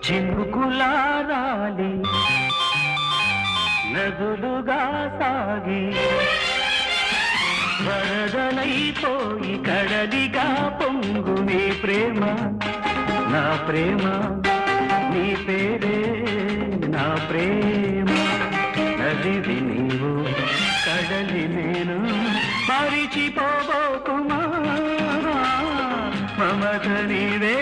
చినుకులారాలి నదులుగా సాగి వరదలైపోయి కడలిగా పొంగు నీ ప్రేమ నా ప్రేమ నీ పేరే నా ప్రేమ నదివి నీవు కడలి నేను మరిచిపోబోకుమా మమత నీవే